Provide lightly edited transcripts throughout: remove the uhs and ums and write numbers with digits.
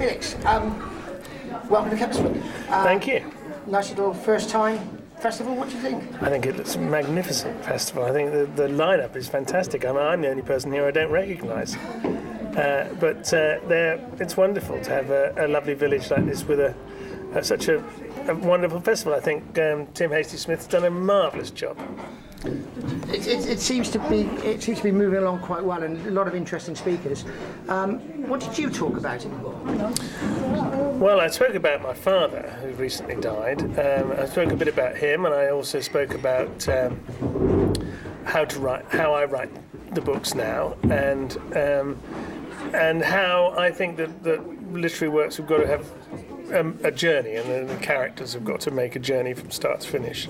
Felix, welcome to Kempsford. Thank you. Nice little first-time festival. What do you think? I think it's a magnificent festival. I think the lineup is fantastic. I mean, I'm the only person here I don't recognise. But it's wonderful to have a lovely village like this with such a wonderful festival. I think Tim Hasty-Smith's done a marvellous job. It seems to be moving along quite well, and a lot of interesting speakers. What did you talk about in the book? Well, I spoke about my father, who recently died. I spoke a bit about him, and I also spoke about how I write the books now, and how I think that literary works have got to have a journey, and the characters have got to make a journey from start to finish.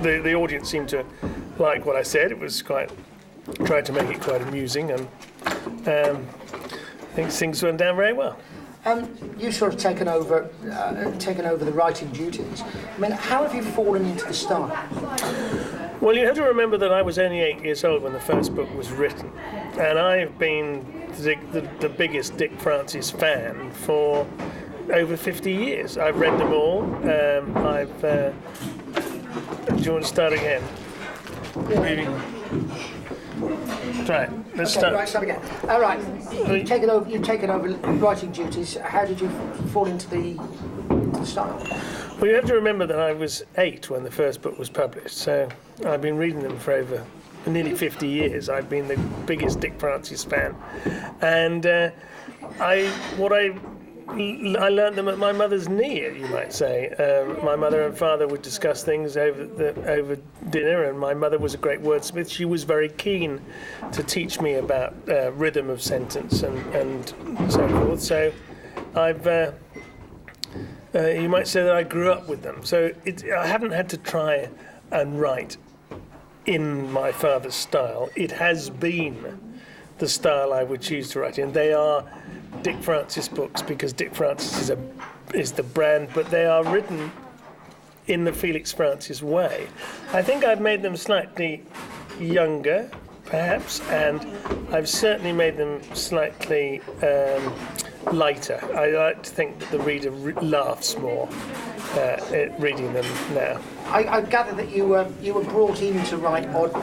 The audience seemed to like what I said. It was tried to make it quite amusing, and I think things went down very well. You've sort of taken over the writing duties. I mean, how have you fallen into the style? Well, you have to remember that I was only 8 years old when the first book was written, and I've been the biggest Dick Francis fan for over 50 years. I've read them all. Do you want to start again? Maybe. Right, let's start. Right, start again. All right, you've taken over writing duties. How did you fall into the style? Well, you have to remember that I was 8 when the first book was published, so I've been reading them for over nearly 50 years. I've been the biggest Dick Francis fan, and I learnt them at my mother's knee, you might say. My mother and father would discuss things over dinner, and my mother was a great wordsmith. She was very keen to teach me about rhythm of sentence and so forth. So you might say that I grew up with them. So I haven't had to try and write in my father's style. It has been the style I would choose to write in. They are Dick Francis books because Dick Francis is the brand, but they are written in the Felix Francis way. I think I've made them slightly younger, perhaps, and I've certainly made them slightly lighter. I like to think that the reader laughs more at reading them now. I gather that you were brought in to write odd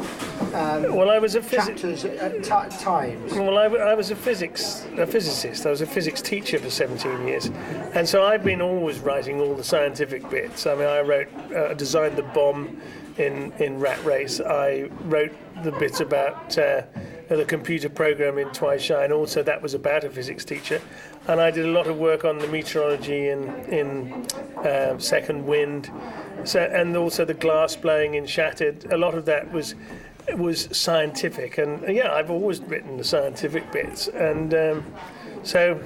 chapters at times. Well, I was a physicist. I was a physics teacher for 17 years, and so I've been always writing all the scientific bits. I mean, I designed the bomb in Rat Race. I wrote the bits about the computer program in Twice Shy, and also that was about a physics teacher. And I did a lot of work on the meteorology in Second Wind, and also the glass blowing in Shattered. A lot of that was scientific, and yeah, I've always written the scientific bits. And so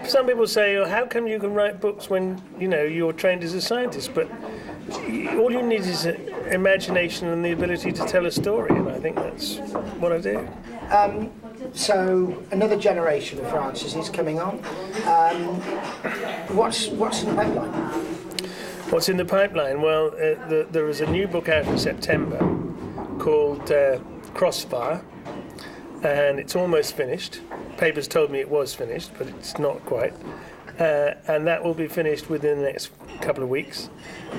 some people say, "Oh, how come you can write books when you're trained as a scientist?" But all you need is imagination and the ability to tell a story, and I think that's what I do. So another generation of Francis is coming on. What's in the pipeline? What's in the pipeline? Well, there is a new book out in September called Crossfire, and it's almost finished. Papers told me it was finished, but it's not quite. And that will be finished within the next couple of weeks,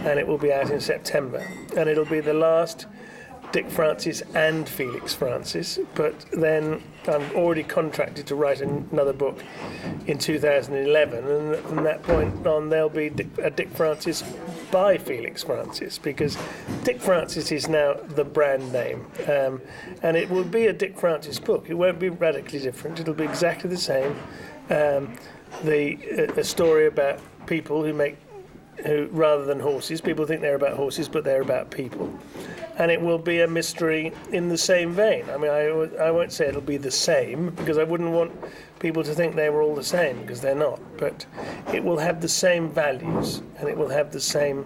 and it will be out in September. And it'll be the last Dick Francis and Felix Francis, but then I'm already contracted to write another book in 2011, and from that point on there'll be a Dick Francis by Felix Francis, because Dick Francis is now the brand name, and it will be a Dick Francis book. It won't be radically different, it'll be exactly the same. A story about people who rather than horses, people think they're about horses, but they're about people. And it will be a mystery in the same vein. I mean, I won't say it'll be the same, because I wouldn't want people to think they were all the same, because they're not. But it will have the same values, and it will have the same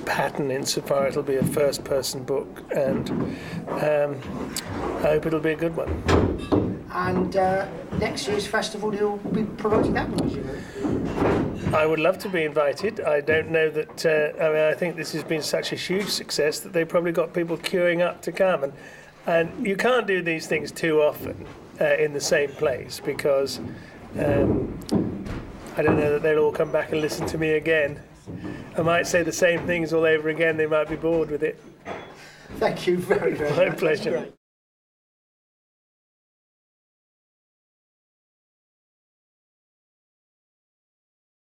pattern insofar it'll be a first-person book, and I hope it'll be a good one. And next year's festival, you'll be promoting that one? I would love to be invited. I don't know that. I think this has been such a huge success that they probably got people queuing up to come, and you can't do these things too often. in the same place, because I don't know that they'll all come back and listen to me again. I might say the same things all over again. They might be bored with it. Thank you very, very much. My pleasure.